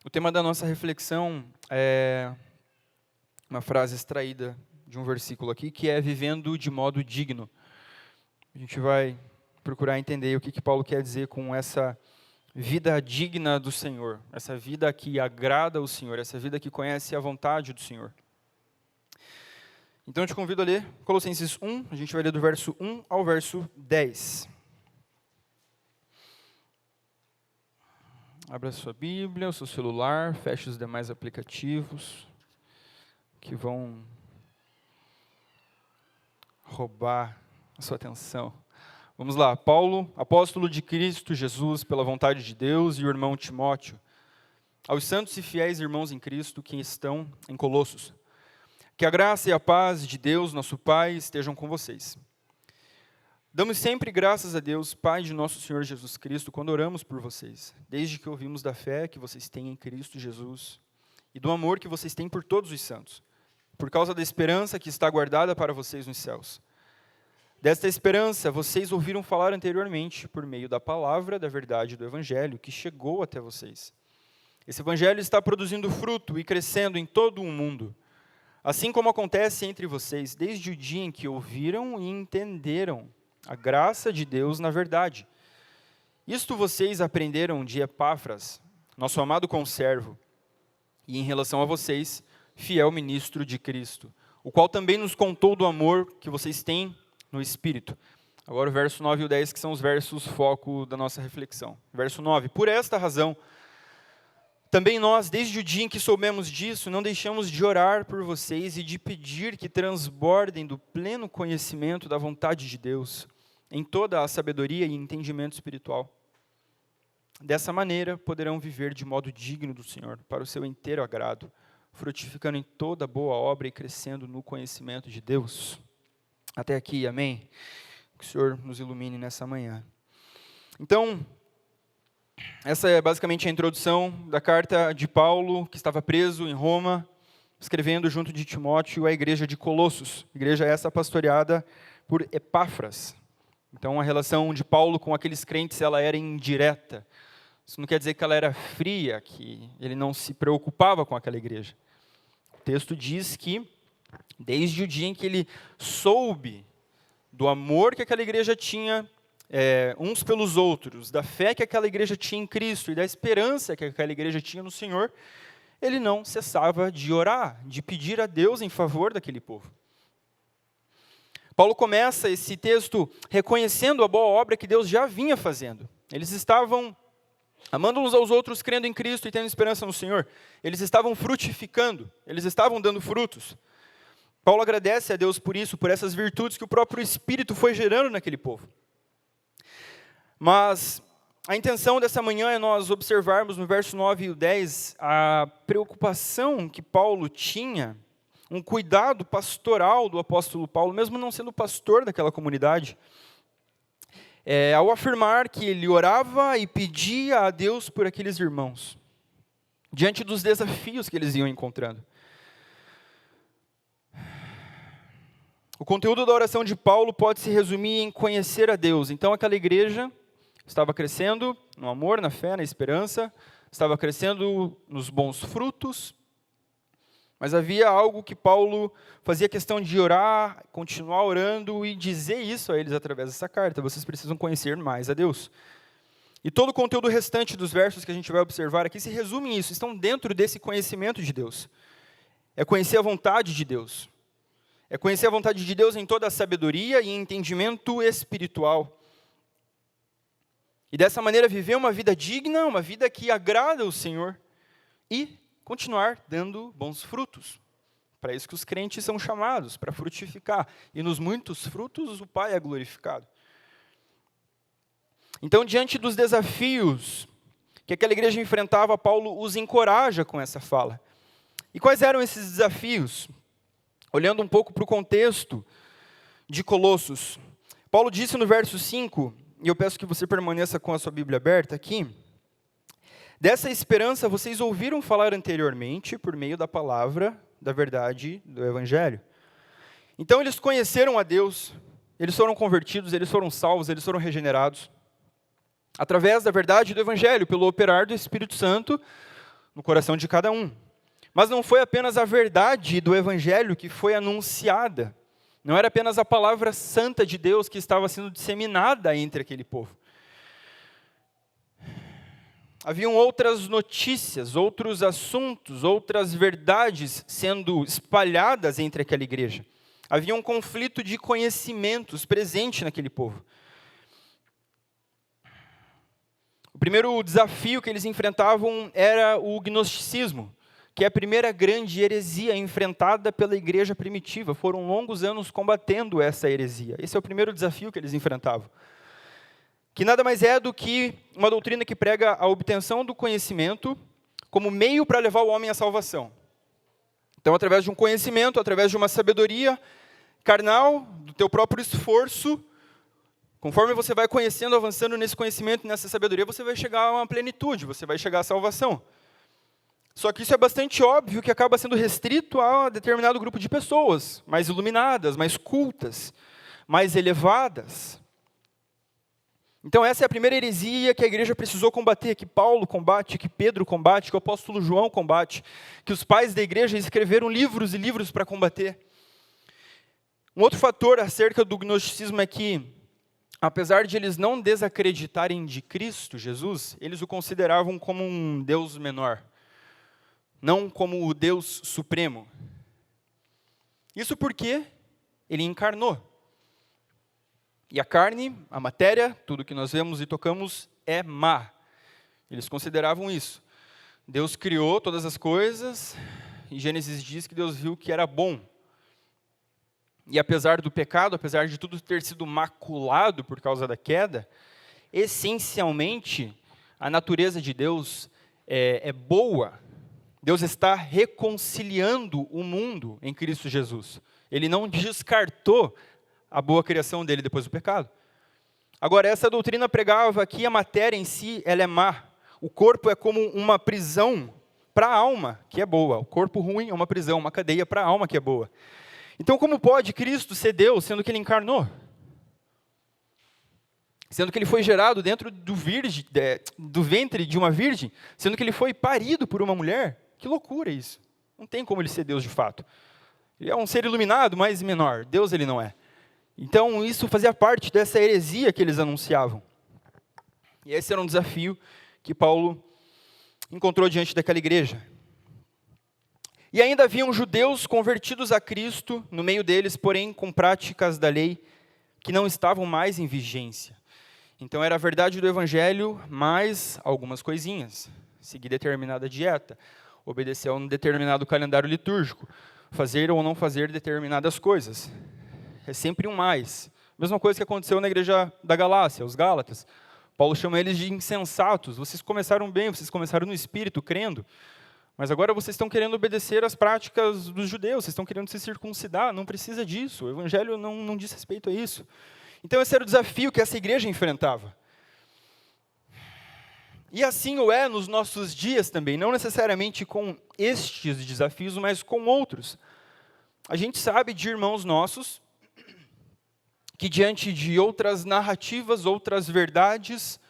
O tema da nossa reflexão é uma frase extraída de um versículo aqui, que é vivendo de modo digno. A gente vai procurar entender o que Paulo quer dizer com essa vida digna do Senhor, essa vida que agrada ao Senhor, essa vida que conhece a vontade do Senhor. Então eu te convido a ler Colossenses 1, a gente vai ler do verso 1 ao verso 10. Abra a sua Bíblia, o seu celular, feche os demais aplicativos que vão roubar a sua atenção. Vamos lá, Paulo, apóstolo de Cristo Jesus, pela vontade de Deus, e o irmão Timóteo, aos santos e fiéis irmãos em Cristo que estão em Colossos. Que a graça e a paz de Deus, nosso Pai, estejam com vocês. Damos sempre graças a Deus, Pai de nosso Senhor Jesus Cristo, quando oramos por vocês, desde que ouvimos da fé que vocês têm em Cristo Jesus e do amor que vocês têm por todos os santos, por causa da esperança que está guardada para vocês nos céus. Desta esperança, vocês ouviram falar anteriormente, por meio da palavra da verdade do Evangelho, que chegou até vocês. Esse Evangelho está produzindo fruto e crescendo em todo o mundo, assim como acontece entre vocês, desde o dia em que ouviram e entenderam a graça de Deus na verdade. Isto vocês aprenderam de Epáfras, nosso amado conservo, e em relação a vocês, fiel ministro de Cristo, o qual também nos contou do amor que vocês têm no Espírito. Agora o verso 9 e o 10, que são os versos foco da nossa reflexão. Verso 9, por esta razão, também nós, desde o dia em que soubemos disso, não deixamos de orar por vocês e de pedir que transbordem do pleno conhecimento da vontade de Deus, em toda a sabedoria e entendimento espiritual. Dessa maneira, poderão viver de modo digno do Senhor, para o seu inteiro agrado, frutificando em toda boa obra e crescendo no conhecimento de Deus. Até aqui, amém? Que o Senhor nos ilumine nessa manhã. Então, essa é basicamente a introdução da carta de Paulo, que estava preso em Roma, escrevendo junto de Timóteo a igreja de Colossos. Igreja essa pastoreada por Epáfras. Então, a relação de Paulo com aqueles crentes, ela era indireta. Isso não quer dizer que ela era fria, que ele não se preocupava com aquela igreja. O texto diz que, desde o dia em que ele soube do amor que aquela igreja tinha uns pelos outros, da fé que aquela igreja tinha em Cristo e da esperança que aquela igreja tinha no Senhor, ele não cessava de orar, de pedir a Deus em favor daquele povo. Paulo começa esse texto reconhecendo a boa obra que Deus já vinha fazendo. Eles estavam amando uns aos outros, crendo em Cristo e tendo esperança no Senhor. Eles estavam frutificando, eles estavam dando frutos. Paulo agradece a Deus por isso, por essas virtudes que o próprio Espírito foi gerando naquele povo. Mas a intenção dessa manhã é nós observarmos no verso 9 e o 10 a preocupação que Paulo tinha, um cuidado pastoral do apóstolo Paulo, mesmo não sendo pastor daquela comunidade, ao afirmar que ele orava e pedia a Deus por aqueles irmãos, diante dos desafios que eles iam encontrando. O conteúdo da oração de Paulo pode se resumir em conhecer a Deus. Então, aquela igreja estava crescendo no amor, na fé, na esperança, estava crescendo nos bons frutos, mas havia algo que Paulo fazia questão de orar, continuar orando e dizer isso a eles através dessa carta. Vocês precisam conhecer mais a Deus. E todo o conteúdo restante dos versos que a gente vai observar aqui se resume em isso, estão dentro desse conhecimento de Deus. É conhecer a vontade de Deus. É conhecer a vontade de Deus em toda a sabedoria e entendimento espiritual. E dessa maneira viver uma vida digna, uma vida que agrada ao Senhor e continuar dando bons frutos. Para isso que os crentes são chamados, para frutificar. E nos muitos frutos o Pai é glorificado. Então, diante dos desafios que aquela igreja enfrentava, Paulo os encoraja com essa fala. E quais eram esses desafios? Olhando um pouco para o contexto de Colossos, Paulo disse no verso 5, e eu peço que você permaneça com a sua Bíblia aberta aqui, dessa esperança vocês ouviram falar anteriormente por meio da palavra da verdade do Evangelho. Então eles conheceram a Deus, eles foram convertidos, eles foram salvos, eles foram regenerados, através da verdade do Evangelho, pelo operar do Espírito Santo, no coração de cada um. Mas não foi apenas a verdade do evangelho que foi anunciada. Não era apenas a palavra santa de Deus que estava sendo disseminada entre aquele povo. Haviam outras notícias, outros assuntos, outras verdades sendo espalhadas entre aquela igreja. Havia um conflito de conhecimentos presente naquele povo. O primeiro desafio que eles enfrentavam era o gnosticismo, que é a primeira grande heresia enfrentada pela igreja primitiva. Foram longos anos combatendo essa heresia. Esse é o primeiro desafio que eles enfrentavam. Que nada mais é do que uma doutrina que prega a obtenção do conhecimento como meio para levar o homem à salvação. Então, através de um conhecimento, através de uma sabedoria carnal, do teu próprio esforço, conforme você vai conhecendo, avançando nesse conhecimento, nessa sabedoria, você vai chegar a uma plenitude, você vai chegar à salvação. Só que isso é bastante óbvio que acaba sendo restrito a determinado grupo de pessoas, mais iluminadas, mais cultas, mais elevadas. Então essa é a primeira heresia que a igreja precisou combater, que Paulo combate, que Pedro combate, que o apóstolo João combate, que os pais da igreja escreveram livros e livros para combater. Um outro fator acerca do gnosticismo é que, apesar de eles não desacreditarem de Cristo Jesus, eles o consideravam como um Deus menor, não como o Deus supremo. Isso porque ele encarnou. E a carne, a matéria, tudo que nós vemos e tocamos é má. Eles consideravam isso. Deus criou todas as coisas, e Gênesis diz que Deus viu que era bom. E apesar do pecado, apesar de tudo ter sido maculado por causa da queda, essencialmente, a natureza de Deus é boa. Deus está reconciliando o mundo em Cristo Jesus. Ele não descartou a boa criação dele depois do pecado. Agora, essa doutrina pregava que a matéria em si, ela é má. O corpo é como uma prisão para a alma, que é boa. O corpo ruim é uma prisão, uma cadeia para a alma, que é boa. Então, como pode Cristo ser Deus, sendo que ele encarnou? Sendo que ele foi gerado dentro do ventre de uma virgem, sendo que ele foi parido por uma mulher? Que loucura isso. Não tem como ele ser Deus de fato. Ele é um ser iluminado, mas menor. Deus ele não é. Então, isso fazia parte dessa heresia que eles anunciavam. E esse era um desafio que Paulo encontrou diante daquela igreja. E ainda haviam judeus convertidos a Cristo no meio deles, porém com práticas da lei que não estavam mais em vigência. Então, era a verdade do evangelho, mais algumas coisinhas. Seguir determinada dieta, obedecer a um determinado calendário litúrgico, fazer ou não fazer determinadas coisas. É sempre um mais. Mesma coisa que aconteceu na igreja da Galácia, os Gálatas. Paulo chama eles de insensatos. Vocês começaram bem, vocês começaram no Espírito, crendo, mas agora vocês estão querendo obedecer às práticas dos judeus, vocês estão querendo se circuncidar, não precisa disso, o evangelho não diz respeito a isso. Então esse era o desafio que essa igreja enfrentava. E assim o é nos nossos dias também, não necessariamente com estes desafios, mas com outros. A gente sabe de irmãos nossos que diante de outras narrativas, outras verdades,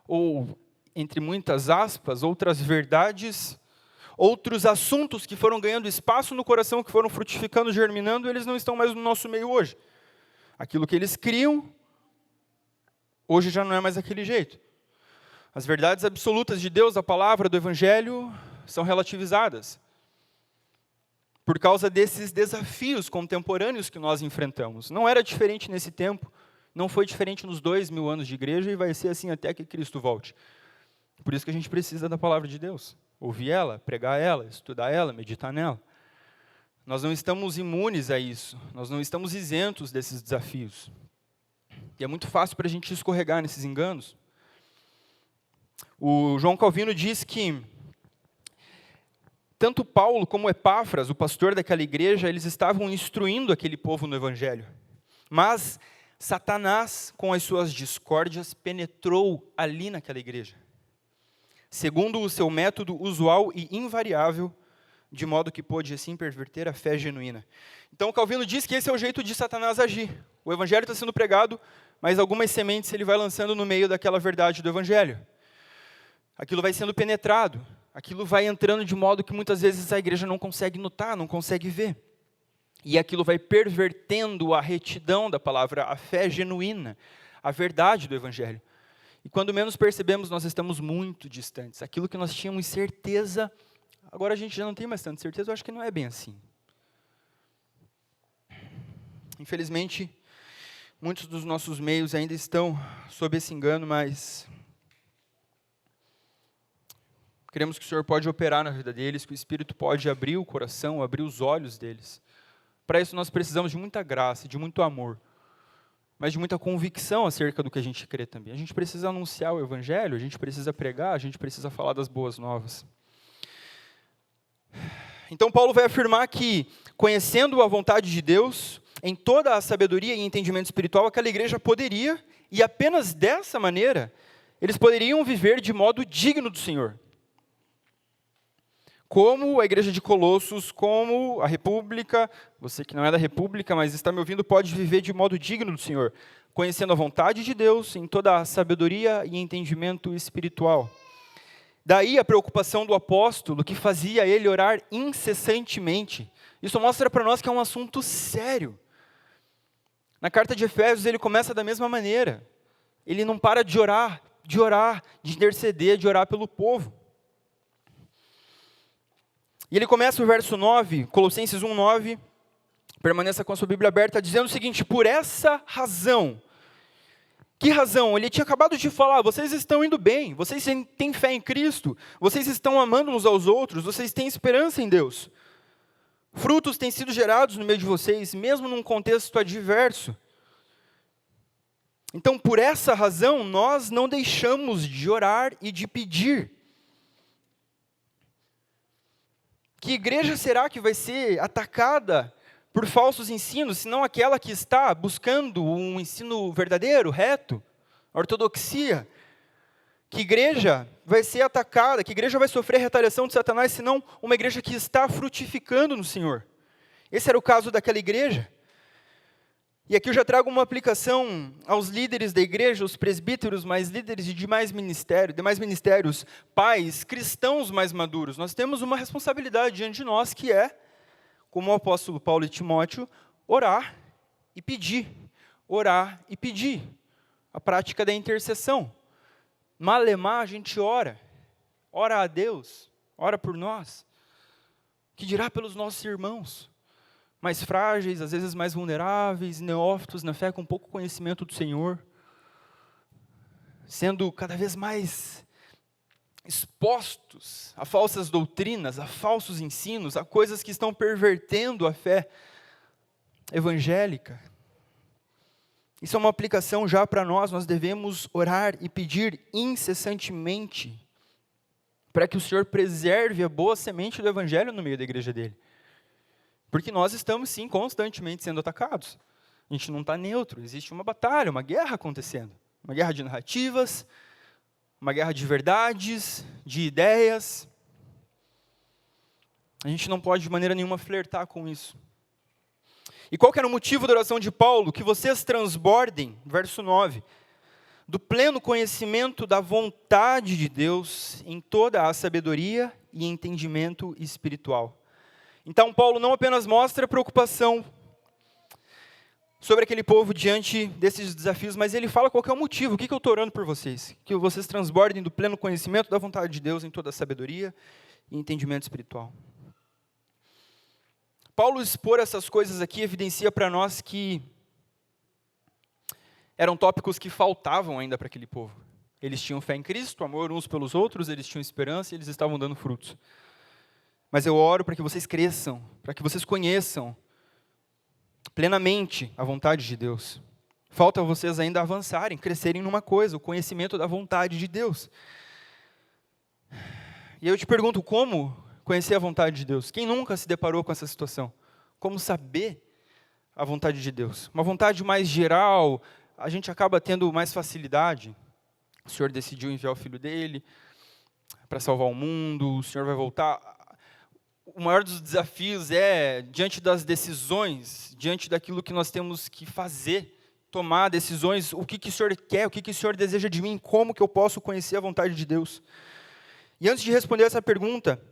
ou, entre muitas aspas, outras verdades, outros assuntos que foram ganhando espaço no coração, que foram frutificando, germinando, eles não estão mais no nosso meio hoje. Aquilo que eles criam, hoje já não é mais daquele jeito. As verdades absolutas de Deus, a palavra do Evangelho, são relativizadas. Por causa desses desafios contemporâneos que nós enfrentamos. Não era diferente nesse tempo, não foi diferente nos 2000 anos de igreja e vai ser assim até que Cristo volte. Por isso que a gente precisa da palavra de Deus. Ouvir ela, pregar ela, estudar ela, meditar nela. Nós não estamos imunes a isso, nós não estamos isentos desses desafios. E é muito fácil para a gente escorregar nesses enganos. O João Calvino diz que tanto Paulo como Epáfras, o pastor daquela igreja, eles estavam instruindo aquele povo no Evangelho. Mas Satanás, com as suas discórdias, penetrou ali naquela igreja, segundo o seu método usual e invariável, de modo que pôde assim perverter a fé genuína. Então Calvino diz que esse é o jeito de Satanás agir. O Evangelho está sendo pregado, mas algumas sementes ele vai lançando no meio daquela verdade do Evangelho. Aquilo vai sendo penetrado. aquilo vai entrando de modo que muitas vezes a igreja não consegue notar, não consegue ver. E aquilo vai pervertendo a retidão da palavra, a fé genuína, a verdade do Evangelho. E quando menos percebemos, nós estamos muito distantes. Aquilo que nós tínhamos certeza, agora a gente já não tem mais tanta certeza, eu acho que não é bem assim. Infelizmente, muitos dos nossos meios ainda estão sob esse engano, mas queremos que o Senhor pode operar na vida deles, que o Espírito pode abrir o coração, abrir os olhos deles. Para isso nós precisamos de muita graça, de muito amor, mas de muita convicção acerca do que a gente crê também. A gente precisa anunciar o Evangelho, a gente precisa pregar, a gente precisa falar das boas novas. Então Paulo vai afirmar que, conhecendo a vontade de Deus, em toda a sabedoria e entendimento espiritual, aquela igreja poderia, e apenas dessa maneira, eles poderiam viver de modo digno do Senhor. Como a igreja de Colossos, como a república, você que não é da república, mas está me ouvindo, pode viver de modo digno do Senhor, conhecendo a vontade de Deus em toda a sabedoria e entendimento espiritual. Daí a preocupação do apóstolo, que fazia ele orar incessantemente. Isso mostra para nós que é um assunto sério. Na carta de Efésios ele começa da mesma maneira. Ele não para de orar, de interceder, de orar pelo povo. E ele começa o verso 9, Colossenses 1:9, permaneça com a sua Bíblia aberta, dizendo o seguinte: por essa razão. Que razão? Ele tinha acabado de falar, vocês estão indo bem, vocês têm fé em Cristo, vocês estão amando uns aos outros, vocês têm esperança em Deus. Frutos têm sido gerados no meio de vocês, mesmo num contexto adverso. Então, por essa razão, nós não deixamos de orar e de pedir. Que igreja será que vai ser atacada por falsos ensinos, se não aquela que está buscando um ensino verdadeiro, reto, ortodoxia? Que igreja vai ser atacada, que igreja vai sofrer retaliação de Satanás, se não uma igreja que está frutificando no Senhor? Esse era o caso daquela igreja. E aqui eu já trago uma aplicação aos líderes da igreja, os presbíteros, mais líderes de demais ministérios, pais, cristãos mais maduros. Nós temos uma responsabilidade diante de nós, que é, como o apóstolo Paulo e Timóteo, orar e pedir. Orar e pedir. A prática da intercessão. Malemar, a gente ora a Deus, ora por nós. Que dirá pelos nossos irmãos? Mais frágeis, às vezes mais vulneráveis, neófitos na fé, com pouco conhecimento do Senhor, sendo cada vez mais expostos a falsas doutrinas, a falsos ensinos, a coisas que estão pervertendo a fé evangélica. Isso é uma aplicação já para nós devemos orar e pedir incessantemente, para que o Senhor preserve a boa semente do Evangelho no meio da igreja dele. Porque nós estamos, sim, constantemente sendo atacados. A gente não está neutro, existe uma batalha, uma guerra acontecendo. Uma guerra de narrativas, uma guerra de verdades, de ideias. A gente não pode de maneira nenhuma flertar com isso. E qual que era o motivo da oração de Paulo? Que vocês transbordem, verso 9, do pleno conhecimento da vontade de Deus em toda a sabedoria e entendimento espiritual. Então, Paulo não apenas mostra preocupação sobre aquele povo diante desses desafios, mas ele fala qual que é o motivo. O que eu estou orando por vocês? Que vocês transbordem do pleno conhecimento da vontade de Deus em toda a sabedoria e entendimento espiritual. Paulo expor essas coisas aqui evidencia para nós que eram tópicos que faltavam ainda para aquele povo. Eles tinham fé em Cristo, amor uns pelos outros, eles tinham esperança e eles estavam dando frutos. Mas eu oro para que vocês cresçam, para que vocês conheçam plenamente a vontade de Deus. Falta vocês ainda avançarem, crescerem numa coisa, o conhecimento da vontade de Deus. E eu te pergunto, como conhecer a vontade de Deus? Quem nunca se deparou com essa situação? Como saber a vontade de Deus? Uma vontade mais geral, a gente acaba tendo mais facilidade. O Senhor decidiu enviar o Filho dele para salvar o mundo, o Senhor vai voltar. O maior dos desafios é, diante das decisões, diante daquilo que nós temos que fazer, tomar decisões, o que o Senhor quer, o que o Senhor deseja de mim, como que eu posso conhecer a vontade de Deus. E antes de responder essa pergunta,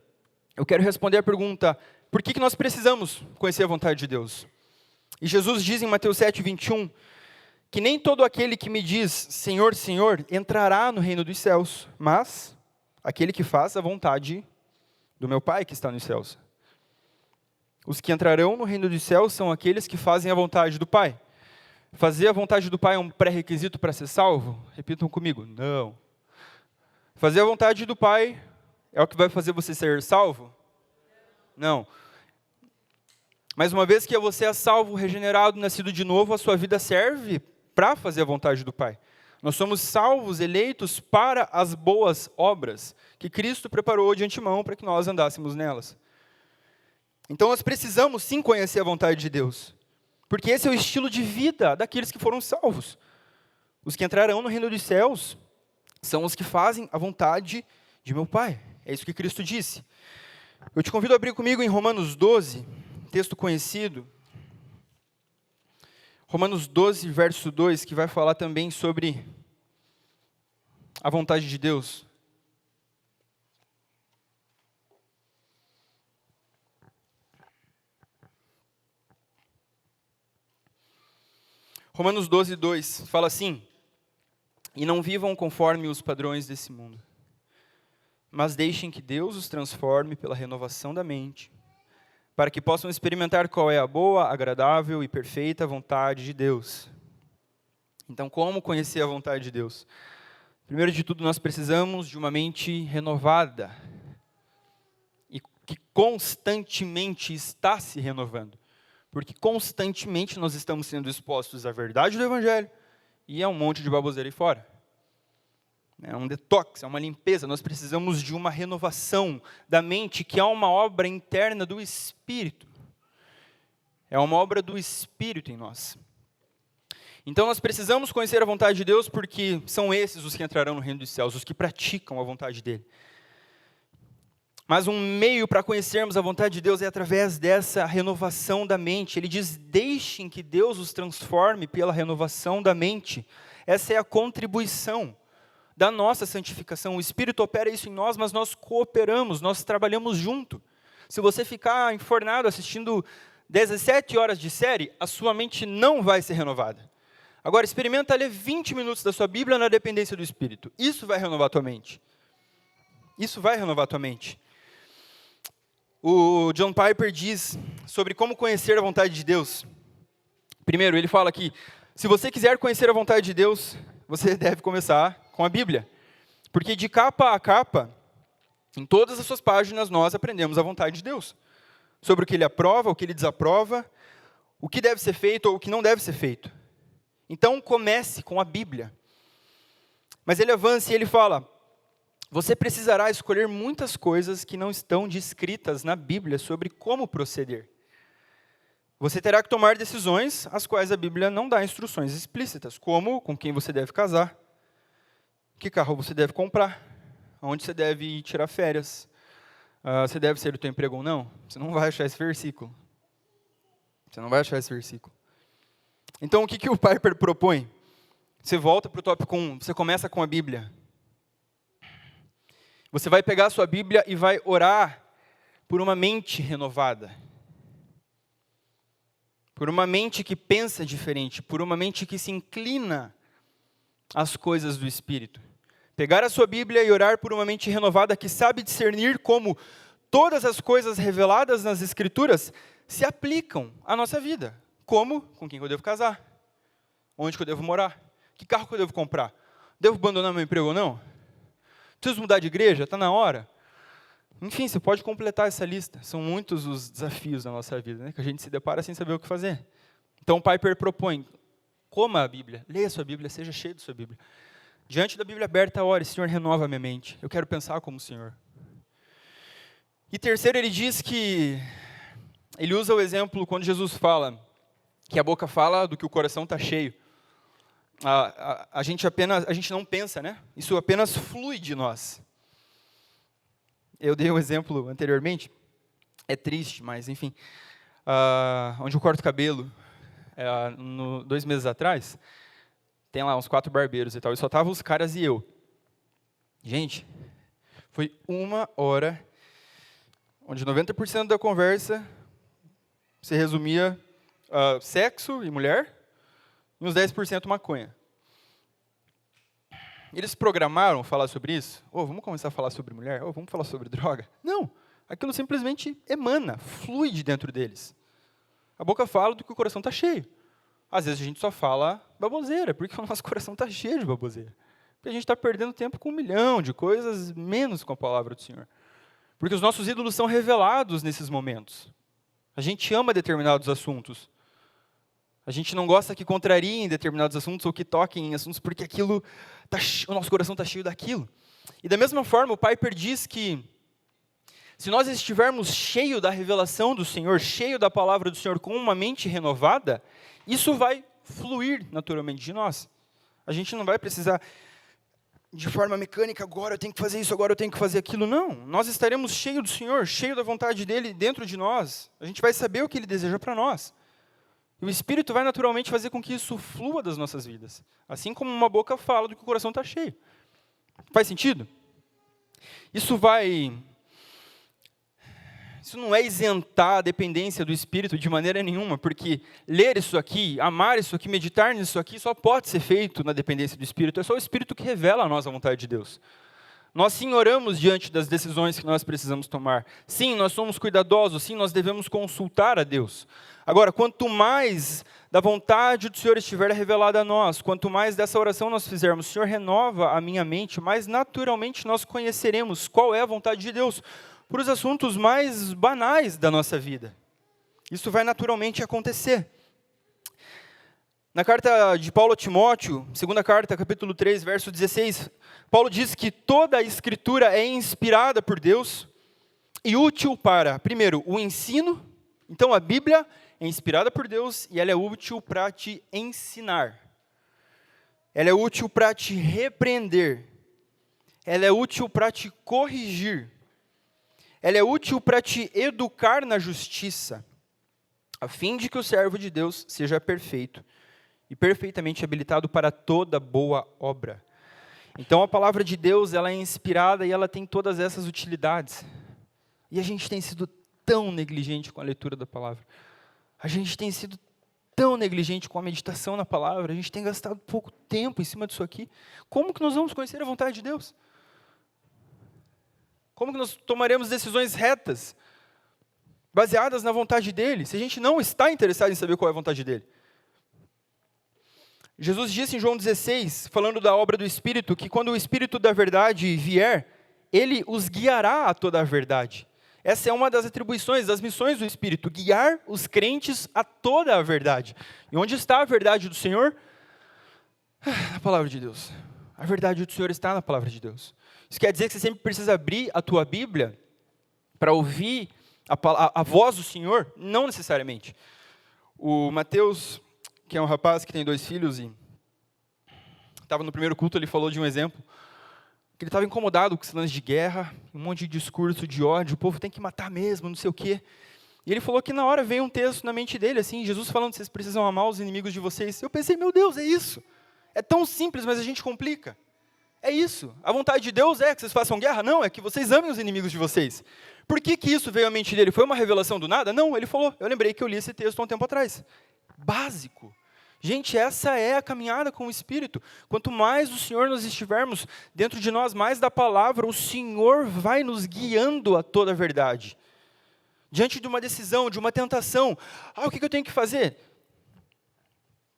eu quero responder a pergunta, por que nós precisamos conhecer a vontade de Deus? E Jesus diz em Mateus 7:21, que nem todo aquele que me diz, Senhor, Senhor, entrará no reino dos céus, mas aquele que faz a vontade do meu Pai que está nos céus. Os que entrarão no reino dos céus são aqueles que fazem a vontade do Pai. Fazer a vontade do Pai é um pré-requisito para ser salvo? Repitam comigo, não. Fazer a vontade do Pai é o que vai fazer você ser salvo? Não. Mas uma vez que você é salvo, regenerado, nascido de novo, a sua vida serve para fazer a vontade do Pai. Nós somos salvos, eleitos para as boas obras que Cristo preparou de antemão para que nós andássemos nelas. Então nós precisamos sim conhecer a vontade de Deus, porque esse é o estilo de vida daqueles que foram salvos. Os que entrarão no reino dos céus são os que fazem a vontade de meu Pai. É isso que Cristo disse. Eu te convido a abrir comigo em Romanos 12, texto conhecido. Romanos 12, verso 2, que vai falar também sobre a vontade de Deus. Romanos 12, 2, fala assim, e não vivam conforme os padrões desse mundo, mas deixem que Deus os transforme pela renovação da mente, para que possam experimentar qual é a boa, agradável e perfeita vontade de Deus. Então, como conhecer a vontade de Deus? Primeiro de tudo, nós precisamos de uma mente renovada, e que constantemente está se renovando. Porque constantemente nós estamos sendo expostos à verdade do Evangelho e a um monte de baboseira aí fora. É um detox, é uma limpeza. Nós precisamos de uma renovação da mente, que é uma obra interna do Espírito. É uma obra do Espírito em nós. Então nós precisamos conhecer a vontade de Deus, porque são esses os que entrarão no reino dos céus, os que praticam a vontade dele. Mas um meio para conhecermos a vontade de Deus é através dessa renovação da mente. Ele diz, deixem que Deus os transforme pela renovação da mente. Essa é a contribuição da nossa santificação. O Espírito opera isso em nós, mas nós cooperamos, nós trabalhamos junto. Se você ficar enfornado assistindo 17 horas de série, a sua mente não vai ser renovada. Agora, experimenta ler 20 minutos da sua Bíblia na dependência do Espírito. Isso vai renovar a tua mente. Isso vai renovar a tua mente. O John Piper diz sobre como conhecer a vontade de Deus. Primeiro, ele fala que, se você quiser conhecer a vontade de Deus, você deve começar com a Bíblia. Porque de capa a capa, em todas as suas páginas, nós aprendemos a vontade de Deus. Sobre o que Ele aprova, o que Ele desaprova, o que deve ser feito ou o que não deve ser feito. Então, comece com a Bíblia. Mas ele avança e ele fala, você precisará escolher muitas coisas que não estão descritas na Bíblia sobre como proceder. Você terá que tomar decisões às quais a Bíblia não dá instruções explícitas, como com quem você deve casar, que carro você deve comprar, onde você deve tirar férias, você deve sair do teu emprego ou não. Você não vai achar esse versículo. Você não vai achar esse versículo. Então, o que o Piper propõe? Você volta para o tópico 1, você começa com a Bíblia. Você vai pegar a sua Bíblia e vai orar por uma mente renovada. Por uma mente que pensa diferente, por uma mente que se inclina às coisas do Espírito. Pegar a sua Bíblia e orar por uma mente renovada que sabe discernir como todas as coisas reveladas nas Escrituras se aplicam à nossa vida. Como? Com quem eu devo casar? Onde que eu devo morar? Que carro que eu devo comprar? Devo abandonar meu emprego ou não? Preciso mudar de igreja? Está na hora? Enfim, você pode completar essa lista. São muitos os desafios da nossa vida, né, que a gente se depara sem saber o que fazer. Então, o Piper propõe, coma a Bíblia, leia a sua Bíblia, seja cheio da sua Bíblia. Diante da Bíblia aberta, ore, Senhor, renova a minha mente. Eu quero pensar como o Senhor. E terceiro, ele diz que, ele usa o exemplo quando Jesus fala, que a boca fala do que o coração está cheio. A gente não pensa, né? Isso apenas flui de nós. Eu dei um exemplo anteriormente, é triste, mas enfim, onde eu corto cabelo, 2 meses atrás, tem lá uns 4 barbeiros e tal, e só estavam os caras e eu. Gente, Foi 1 hora, onde 90% da conversa se resumia a sexo e mulher, e uns 10% maconha. Eles programaram falar sobre isso? Vamos começar a falar sobre mulher? Vamos falar sobre droga? Não. Aquilo simplesmente emana, flui de dentro deles. A boca fala do que o coração está cheio. Às vezes a gente só fala baboseira, porque o nosso coração está cheio de baboseira. Porque a gente está perdendo tempo com 1 milhão de coisas, menos com a palavra do Senhor. Porque os nossos ídolos são revelados nesses momentos. A gente ama determinados assuntos. A gente não gosta que contrariem determinados assuntos ou que toquem em assuntos, porque aquilo o nosso coração está cheio daquilo. E da mesma forma, o Piper diz que se nós estivermos cheios da revelação do Senhor, cheio da palavra do Senhor, com uma mente renovada, isso vai fluir naturalmente de nós. A gente não vai precisar, de forma mecânica, agora eu tenho que fazer isso, agora eu tenho que fazer aquilo. Não, nós estaremos cheios do Senhor, cheios da vontade dEle dentro de nós. A gente vai saber o que Ele deseja para nós. E o Espírito vai naturalmente fazer com que isso flua das nossas vidas. Assim como uma boca fala do que o coração está cheio. Faz sentido? Isso não é isentar a dependência do Espírito de maneira nenhuma, porque ler isso aqui, amar isso aqui, meditar nisso aqui, só pode ser feito na dependência do Espírito. É só o Espírito que revela a nós a vontade de Deus. Nós sim oramos diante das decisões que nós precisamos tomar. Sim, nós somos cuidadosos. Sim, nós devemos consultar a Deus. Agora, quanto mais da vontade do Senhor estiver revelada a nós, quanto mais dessa oração nós fizermos, Senhor, renova a minha mente, mais naturalmente nós conheceremos qual é a vontade de Deus por os assuntos mais banais da nossa vida. Isso vai naturalmente acontecer. Na carta de Paulo a Timóteo, segunda carta, capítulo 3, verso 16, Paulo diz que toda a Escritura é inspirada por Deus e útil para, primeiro, o ensino. Então, a Bíblia é inspirada por Deus e ela é útil para te ensinar. Ela é útil para te repreender. Ela é útil para te corrigir. Ela é útil para te educar na justiça, a fim de que o servo de Deus seja perfeito e perfeitamente habilitado para toda boa obra. Então, a palavra de Deus, ela é inspirada e ela tem todas essas utilidades. E a gente tem sido tão negligente com a leitura da palavra. A gente tem sido tão negligente com a meditação na palavra. A gente tem gastado pouco tempo em cima disso aqui. Como que nós vamos conhecer a vontade de Deus? Como que nós tomaremos decisões retas, baseadas na vontade dEle, se a gente não está interessado em saber qual é a vontade dEle? Jesus disse em João 16, falando da obra do Espírito, que quando o Espírito da verdade vier, Ele os guiará a toda a verdade. Essa é uma das atribuições, das missões do Espírito, guiar os crentes a toda a verdade. E onde está a verdade do Senhor? Na palavra de Deus. A verdade do Senhor está na palavra de Deus. Isso quer dizer que você sempre precisa abrir a tua Bíblia para ouvir a voz do Senhor? Não necessariamente. O Mateus, que é um rapaz que tem 2 filhos e estava no primeiro culto, ele falou de um exemplo, que ele estava incomodado com esse lance de guerra, um monte de discurso de ódio, o povo tem que matar mesmo, não sei o quê. E ele falou que na hora veio um texto na mente dele, assim, Jesus falando, vocês precisam amar os inimigos de vocês. Eu pensei, meu Deus, é isso. É tão simples, mas a gente complica. É isso. A vontade de Deus é que vocês façam guerra? Não, é que vocês amem os inimigos de vocês. Por que isso veio à mente dele? Foi uma revelação do nada? Não, ele falou, eu lembrei que eu li esse texto há um tempo atrás. Básico. Gente, essa é a caminhada com o Espírito. Quanto mais do Senhor nós estivermos dentro de nós, mais da palavra, o Senhor vai nos guiando a toda a verdade. Diante de uma decisão, de uma tentação, o que eu tenho que fazer?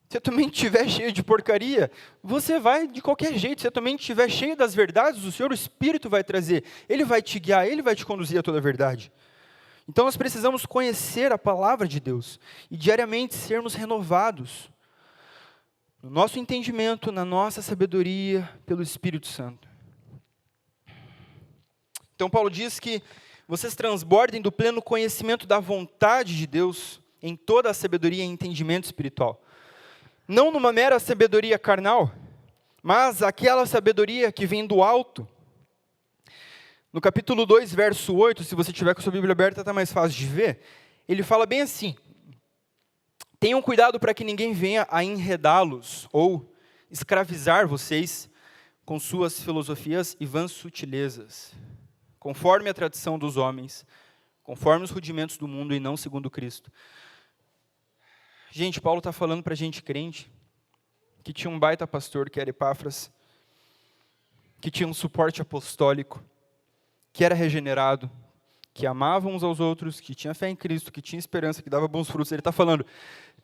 Se a tua mente estiver cheia de porcaria, você vai de qualquer jeito. Se a tua mente estiver cheia das verdades do Senhor, o Espírito vai trazer. Ele vai te guiar, Ele vai te conduzir a toda a verdade. Então nós precisamos conhecer a palavra de Deus e diariamente sermos renovados no nosso entendimento, na nossa sabedoria, pelo Espírito Santo. Então Paulo diz que vocês transbordem do pleno conhecimento da vontade de Deus em toda a sabedoria e entendimento espiritual. Não numa mera sabedoria carnal, mas aquela sabedoria que vem do alto. No capítulo 2, verso 8, se você tiver com a sua Bíblia aberta, está mais fácil de ver. Ele fala bem assim: tenham cuidado para que ninguém venha a enredá-los ou escravizar vocês com suas filosofias e vãs sutilezas. conforme a tradição dos homens, conforme os rudimentos do mundo e não segundo Cristo. Gente, Paulo está falando para gente crente, que tinha um baita pastor, que era Epáfras, que tinha um suporte apostólico, que era regenerado, que amava uns aos outros, que tinha fé em Cristo, que tinha esperança, que dava bons frutos. Ele está falando,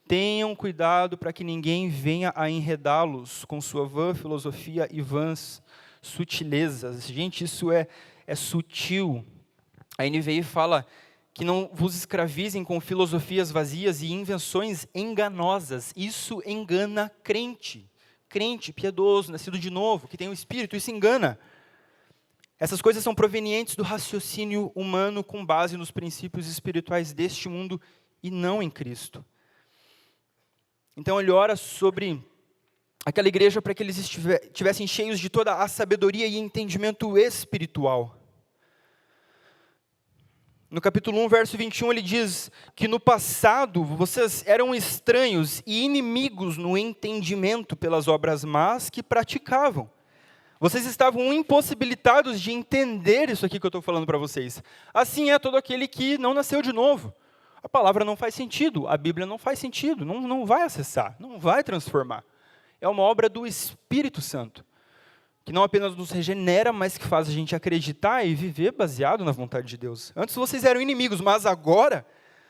tenham cuidado para que ninguém venha a enredá-los com sua vã filosofia e vãs sutilezas. Gente, isso é sutil. A NVI fala que não vos escravizem com filosofias vazias e invenções enganosas. Isso engana crente piedoso, nascido de novo, que tem o Espírito, isso engana. Essas coisas são provenientes do raciocínio humano com base nos princípios espirituais deste mundo e não em Cristo. Então ele ora sobre aquela igreja para que eles estivessem cheios de toda a sabedoria e entendimento espiritual. No capítulo 1, verso 21, ele diz que no passado vocês eram estranhos e inimigos no entendimento pelas obras más que praticavam. Vocês estavam impossibilitados de entender isso aqui que eu estou falando para vocês. Assim é todo aquele que não nasceu de novo. A palavra não faz sentido, a Bíblia não faz sentido, não vai acessar, não vai transformar. É uma obra do Espírito Santo, que não apenas nos regenera, mas que faz a gente acreditar e viver baseado na vontade de Deus. Antes vocês eram inimigos, mas agora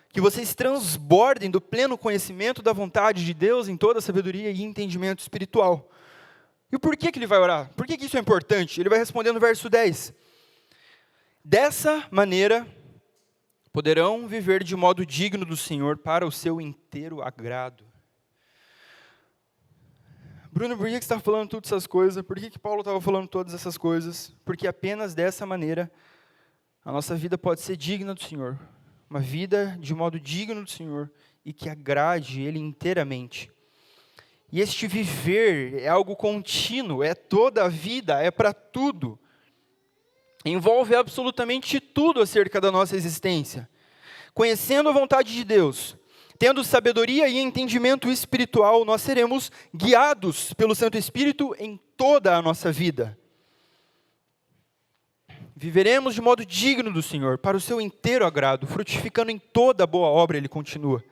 que vocês transbordem do pleno conhecimento da vontade de Deus em toda a sabedoria e entendimento espiritual. E por que ele vai orar? Por que isso é importante? Ele vai responder no verso 10. Dessa maneira, poderão viver de modo digno do Senhor para o seu inteiro agrado. Bruno, por que você está falando todas essas coisas? Por que Paulo estava falando todas essas coisas? Porque apenas dessa maneira a nossa vida pode ser digna do Senhor. Uma vida de modo digno do Senhor e que agrade Ele inteiramente. E este viver é algo contínuo, é toda a vida, é para tudo. Envolve absolutamente tudo acerca da nossa existência. Conhecendo a vontade de Deus, tendo sabedoria e entendimento espiritual, nós seremos guiados pelo Santo Espírito em toda a nossa vida. Viveremos de modo digno do Senhor, para o seu inteiro agrado, frutificando em toda boa obra, ele continua.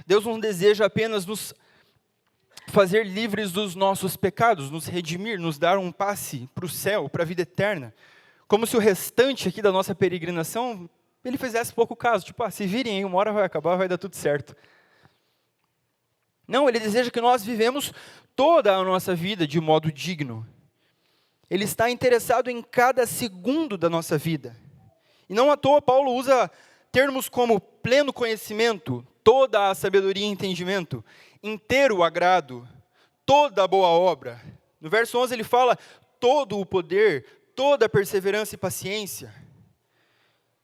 Deus não deseja apenas nos fazer livres dos nossos pecados, nos redimir, nos dar um passe para o céu, para a vida eterna. Como se o restante aqui da nossa peregrinação, ele fizesse pouco caso. Tipo, se virem aí, uma hora vai acabar, vai dar tudo certo. Não, ele deseja que nós vivemos toda a nossa vida de modo digno. Ele está interessado em cada segundo da nossa vida. E não à toa Paulo usa termos como pleno conhecimento, toda a sabedoria e entendimento, inteiro agrado, toda a boa obra. No verso 11 ele fala todo o poder, toda a perseverança e paciência.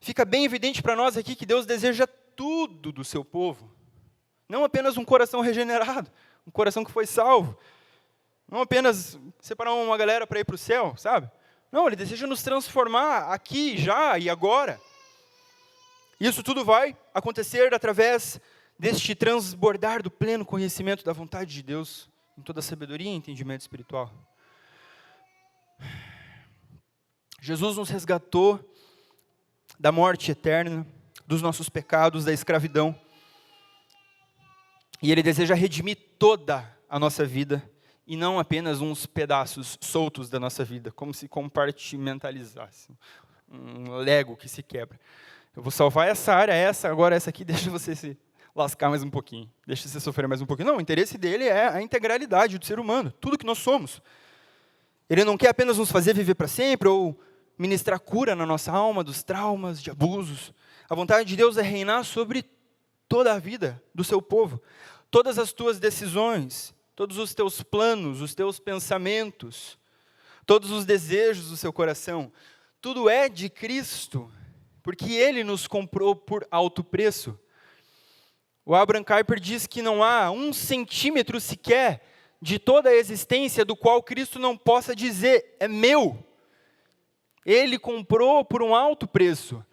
Fica bem evidente para nós aqui que Deus deseja tudo do seu povo. Não apenas um coração regenerado, um coração que foi salvo. Não apenas separar uma galera para ir para o céu, sabe? Não, Ele deseja nos transformar aqui, já e agora. Isso tudo vai acontecer através deste transbordar do pleno conhecimento da vontade de Deus, em toda a sabedoria e entendimento espiritual. Jesus nos resgatou da morte eterna, dos nossos pecados, da escravidão. E Ele deseja redimir toda a nossa vida, e não apenas uns pedaços soltos da nossa vida, como se compartimentalizasse. Um Lego que se quebra. Eu vou salvar essa área, agora essa aqui, deixa você se lascar mais um pouquinho, deixa você sofrer mais um pouquinho. Não, o interesse dele é a integralidade do ser humano, tudo que nós somos. Ele não quer apenas nos fazer viver para sempre, ou ministrar cura na nossa alma dos traumas, de abusos. A vontade de Deus é reinar sobre toda a vida do seu povo. Todas as tuas decisões, todos os teus planos, os teus pensamentos, todos os desejos do seu coração, tudo é de Cristo, porque Ele nos comprou por alto preço. O Abraham Kuyper diz que não há 1 centímetro sequer de toda a existência do qual Cristo não possa dizer, é meu. Ele comprou por um alto preço.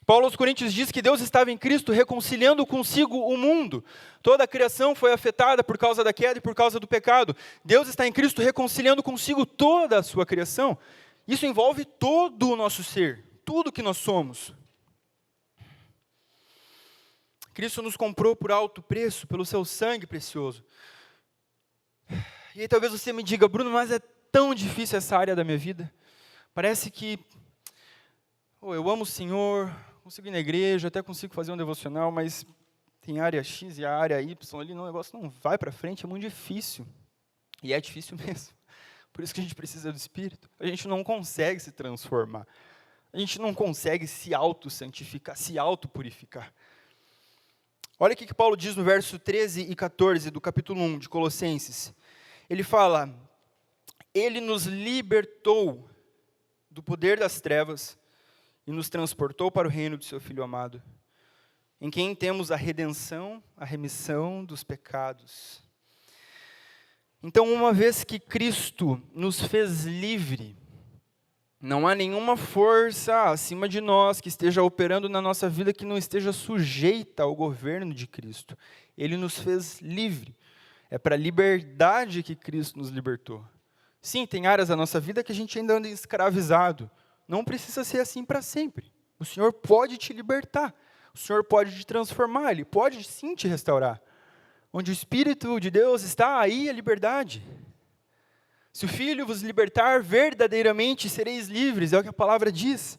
Paulo aos Coríntios diz que Deus estava em Cristo reconciliando consigo o mundo. Toda a criação foi afetada por causa da queda e por causa do pecado. Deus está em Cristo reconciliando consigo toda a sua criação. Isso envolve todo o nosso ser, tudo que nós somos. Cristo nos comprou por alto preço, pelo seu sangue precioso. E aí talvez você me diga, Bruno, mas é tão difícil essa área da minha vida. Parece que eu amo o Senhor, consigo ir na igreja, até consigo fazer um devocional, mas tem a área X e a área Y ali, o negócio não vai para frente, é muito difícil. E é difícil mesmo. Por isso que a gente precisa do Espírito. A gente não consegue se transformar. A gente não consegue se auto-santificar, se auto-purificar. Olha o que Paulo diz no verso 13 e 14 do capítulo 1 de Colossenses. Ele fala, Ele nos libertou do poder das trevas e nos transportou para o reino do seu Filho amado, em quem temos a redenção, a remissão dos pecados. Então, uma vez que Cristo nos fez livre, não há nenhuma força acima de nós que esteja operando na nossa vida que não esteja sujeita ao governo de Cristo. Ele nos fez livre. É para a liberdade que Cristo nos libertou. Sim, tem áreas da nossa vida que a gente ainda anda escravizado. Não precisa ser assim para sempre. O Senhor pode te libertar. O Senhor pode te transformar. Ele pode sim te restaurar. Onde o Espírito de Deus está, aí a liberdade. Se o Filho vos libertar, verdadeiramente sereis livres, é o que a palavra diz.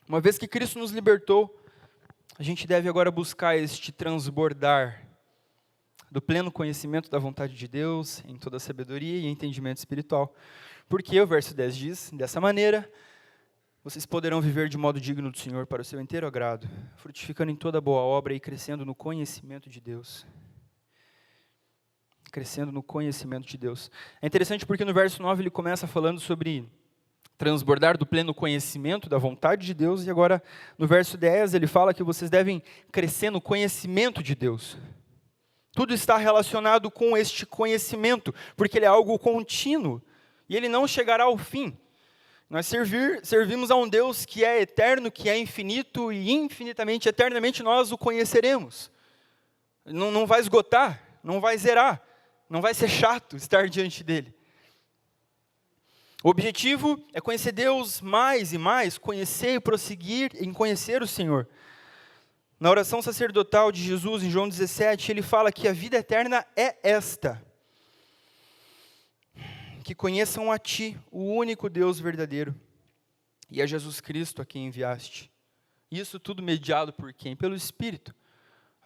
Uma vez que Cristo nos libertou, a gente deve agora buscar este transbordar do pleno conhecimento da vontade de Deus, em toda a sabedoria e entendimento espiritual. Porque o verso 10 diz, dessa maneira, vocês poderão viver de modo digno do Senhor para o seu inteiro agrado, frutificando em toda boa obra e crescendo no conhecimento de Deus. Crescendo no conhecimento de Deus. É interessante porque no verso 9 ele começa falando sobre transbordar do pleno conhecimento da vontade de Deus, e agora no verso 10 ele fala que vocês devem crescer no conhecimento de Deus. Tudo está relacionado com este conhecimento, porque ele é algo contínuo, e ele não chegará ao fim. Nós servimos a um Deus que é eterno, que é infinito, e infinitamente, eternamente nós o conheceremos. Não vai esgotar, não vai zerar, não vai ser chato estar diante dele. O objetivo é conhecer Deus mais e mais, conhecer e prosseguir em conhecer o Senhor. Na oração sacerdotal de Jesus, em João 17, ele fala que a vida eterna é esta: que conheçam a Ti, o único Deus verdadeiro, e a Jesus Cristo a quem enviaste. Isso tudo mediado por quem? Pelo Espírito.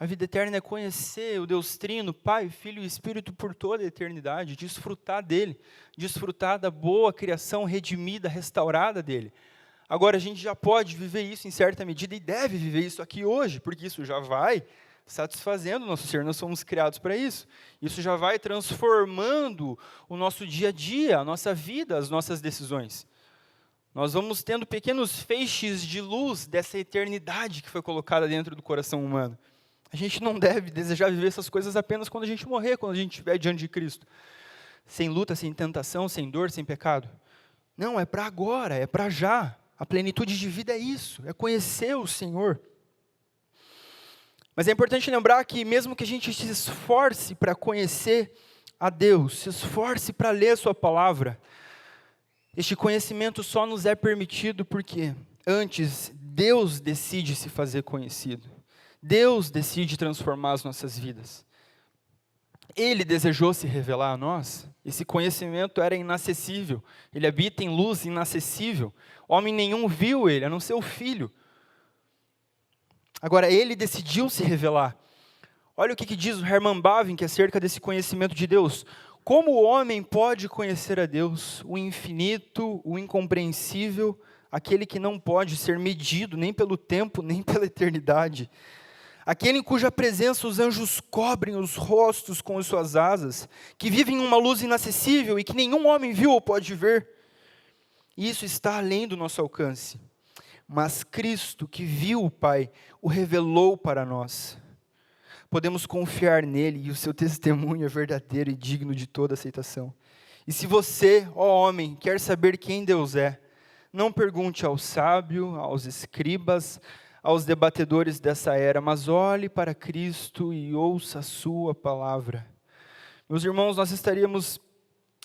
A vida eterna é conhecer o Deus Trino, Pai, Filho e Espírito por toda a eternidade, desfrutar dele, desfrutar da boa criação redimida, restaurada dele. Agora, a gente já pode viver isso em certa medida e deve viver isso aqui hoje, porque isso já vai satisfazendo o nosso ser, nós somos criados para isso. Isso já vai transformando o nosso dia a dia, a nossa vida, as nossas decisões. Nós vamos tendo pequenos feixes de luz dessa eternidade que foi colocada dentro do coração humano. A gente não deve desejar viver essas coisas apenas quando a gente morrer, quando a gente estiver diante de Cristo. Sem luta, sem tentação, sem dor, sem pecado. Não, é para agora, é para já. A plenitude de vida é isso, é conhecer o Senhor. Mas é importante lembrar que mesmo que a gente se esforce para conhecer a Deus, se esforce para ler a sua palavra, este conhecimento só nos é permitido porque antes Deus decide se fazer conhecido. Deus decide transformar as nossas vidas. Ele desejou se revelar a nós. Esse conhecimento era inacessível. Ele habita em luz inacessível. Homem nenhum viu ele, a não ser o Filho. Agora, ele decidiu se revelar. Olha o que diz o Herman Bavinck acerca desse conhecimento de Deus. Como o homem pode conhecer a Deus, o infinito, o incompreensível, aquele que não pode ser medido nem pelo tempo, nem pela eternidade? Aquele em cuja presença os anjos cobrem os rostos com as suas asas, que vive em uma luz inacessível e que nenhum homem viu ou pode ver. Isso está além do nosso alcance. Mas Cristo, que viu o Pai, o revelou para nós. Podemos confiar nele e o seu testemunho é verdadeiro e digno de toda aceitação. E se você, ó homem, quer saber quem Deus é, não pergunte ao sábio, aos escribas, aos debatedores dessa era, mas olhe para Cristo e ouça a sua palavra. Meus irmãos, nós estaríamos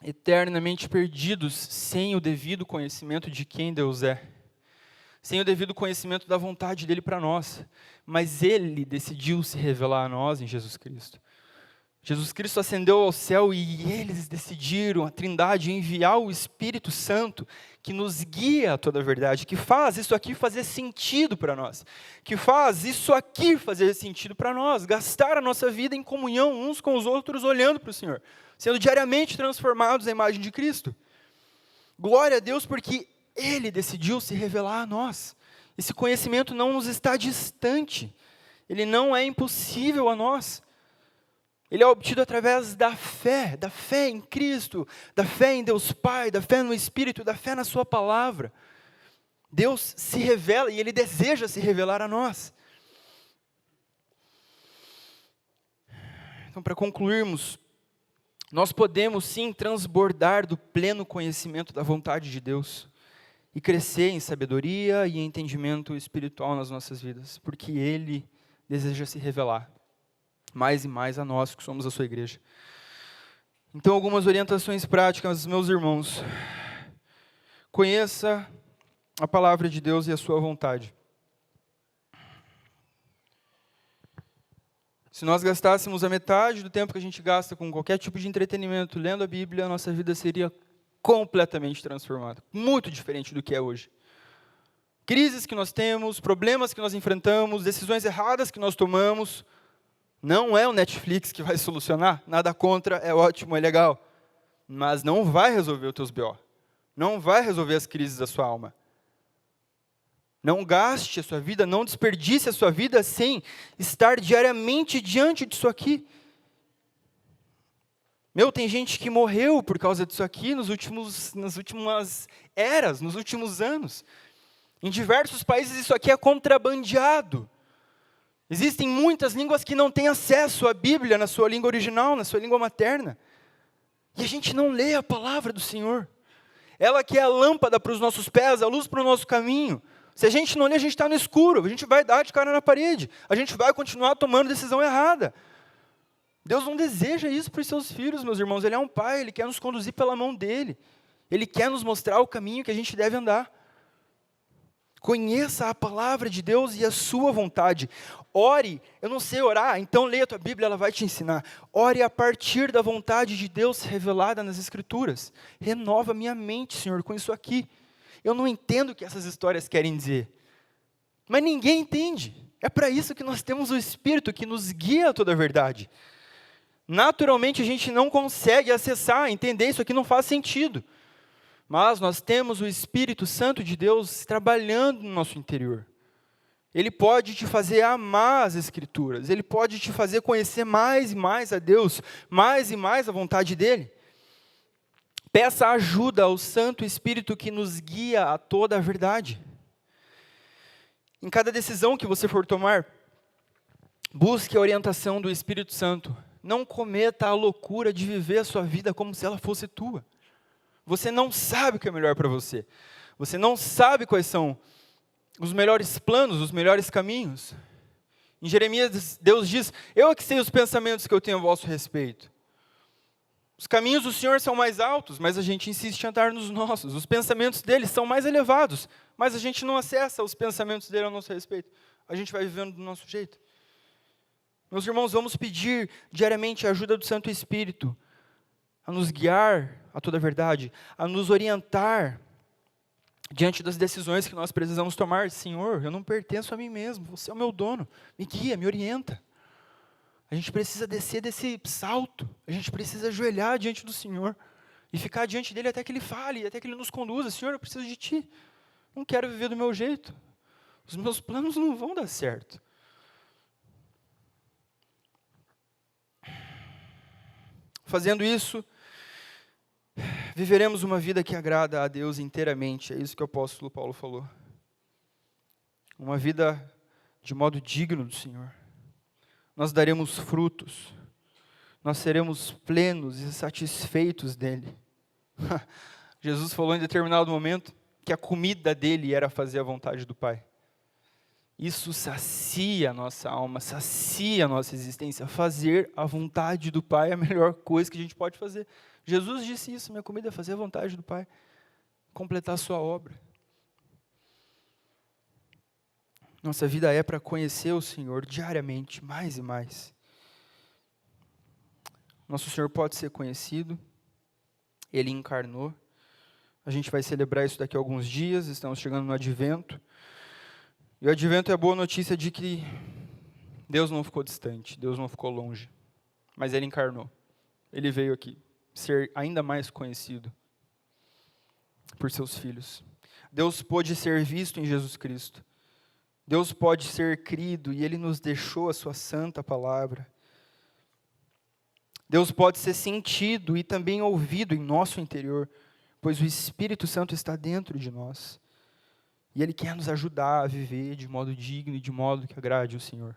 eternamente perdidos sem o devido conhecimento de quem Deus é, sem o devido conhecimento da vontade dele para nós. Mas ele decidiu se revelar a nós em Jesus Cristo. Jesus Cristo ascendeu ao céu e eles decidiram, a Trindade, enviar o Espírito Santo que nos guia a toda a verdade, que faz isso aqui fazer sentido para nós, que faz isso aqui fazer sentido para nós, gastar a nossa vida em comunhão uns com os outros, olhando para o Senhor, sendo diariamente transformados à imagem de Cristo. Glória a Deus porque Ele decidiu se revelar a nós. Esse conhecimento não nos está distante, ele não é impossível a nós. Ele é obtido através da fé em Cristo, da fé em Deus Pai, da fé no Espírito, da fé na Sua palavra. Deus se revela e Ele deseja se revelar a nós. Então, para concluirmos, nós podemos sim transbordar do pleno conhecimento da vontade de Deus e crescer em sabedoria e entendimento espiritual nas nossas vidas, porque Ele deseja se revelar mais e mais a nós que somos a sua igreja. Então, algumas orientações práticas, meus irmãos. Conheça a palavra de Deus e a sua vontade. Se nós gastássemos a metade do tempo que a gente gasta com qualquer tipo de entretenimento lendo a Bíblia, a nossa vida seria completamente transformada, muito diferente do que é hoje. Crises que nós temos, problemas que nós enfrentamos, decisões erradas que nós tomamos, não é o Netflix que vai solucionar, nada contra, é ótimo, é legal, mas não vai resolver os teus BO, não vai resolver as crises da sua alma. Não gaste a sua vida, não desperdice a sua vida sem estar diariamente diante disso aqui. Tem gente que morreu nas últimas eras, nos últimos anos. Em diversos países isso aqui é contrabandeado. Existem muitas línguas que não têm acesso à Bíblia na sua língua original, na sua língua materna. E a gente não lê a palavra do Senhor. Ela que é a lâmpada para os nossos pés, a luz para o nosso caminho. Se a gente não lê, a gente está no escuro, a gente vai dar de cara na parede. A gente vai continuar tomando decisão errada. Deus não deseja isso para os seus filhos, meus irmãos. Ele é um pai, Ele quer nos conduzir pela mão dEle. Ele quer nos mostrar o caminho que a gente deve andar. Conheça a palavra de Deus e a sua vontade. Ore, eu não sei orar, então leia a tua Bíblia, ela vai te ensinar. Ore a partir da vontade de Deus revelada nas Escrituras. Renova minha mente, Senhor, com isso aqui. Eu não entendo o que essas histórias querem dizer. Mas ninguém entende. É para isso que nós temos o Espírito que nos guia a toda a verdade. Naturalmente a gente não consegue acessar, entender, isso aqui não faz sentido. Mas nós temos o Espírito Santo de Deus trabalhando no nosso interior. Ele pode te fazer amar as Escrituras. Ele pode te fazer conhecer mais e mais a Deus, mais e mais a vontade dEle. Peça ajuda ao Santo Espírito que nos guia a toda a verdade. Em cada decisão que você for tomar, busque a orientação do Espírito Santo. Não cometa a loucura de viver a sua vida como se ela fosse tua. Você não sabe o que é melhor para você. Você não sabe quais são os melhores planos, os melhores caminhos. Em Jeremias, Deus diz: eu é que sei os pensamentos que eu tenho a vosso respeito. Os caminhos do Senhor são mais altos, mas a gente insiste em andar nos nossos. Os pensamentos dele são mais elevados, mas a gente não acessa os pensamentos dele a nosso respeito. A gente vai vivendo do nosso jeito. Meus irmãos, vamos pedir diariamente a ajuda do Santo Espírito a nos guiar a toda a verdade, a nos orientar diante das decisões que nós precisamos tomar. Senhor, eu não pertenço a mim mesmo, você é o meu dono, me guia, me orienta. A gente precisa descer desse salto, a gente precisa ajoelhar diante do Senhor e ficar diante dEle até que Ele fale, até que Ele nos conduza. Senhor, eu preciso de Ti, não quero viver do meu jeito, os meus planos não vão dar certo. Fazendo isso, viveremos uma vida que agrada a Deus inteiramente. É isso que o apóstolo Paulo falou. Uma vida de modo digno do Senhor. Nós daremos frutos. Nós seremos plenos e satisfeitos dEle. Jesus falou em determinado momento que a comida dele era fazer a vontade do Pai. Isso sacia a nossa alma, sacia a nossa existência. Fazer a vontade do Pai é a melhor coisa que a gente pode fazer. Jesus disse isso: minha comida é fazer a vontade do Pai, completar a sua obra. Nossa vida é para conhecer o Senhor diariamente, mais e mais. Nosso Senhor pode ser conhecido, Ele encarnou. A gente vai celebrar isso daqui a alguns dias, estamos chegando no Advento. E o Advento é a boa notícia de que Deus não ficou distante, Deus não ficou longe, mas Ele encarnou. Ele veio aqui ser ainda mais conhecido por seus filhos. Deus pôde ser visto em Jesus Cristo. Deus pode ser crido e Ele nos deixou a sua santa palavra. Deus pode ser sentido e também ouvido em nosso interior, pois o Espírito Santo está dentro de nós. E Ele quer nos ajudar a viver de modo digno e de modo que agrade o Senhor.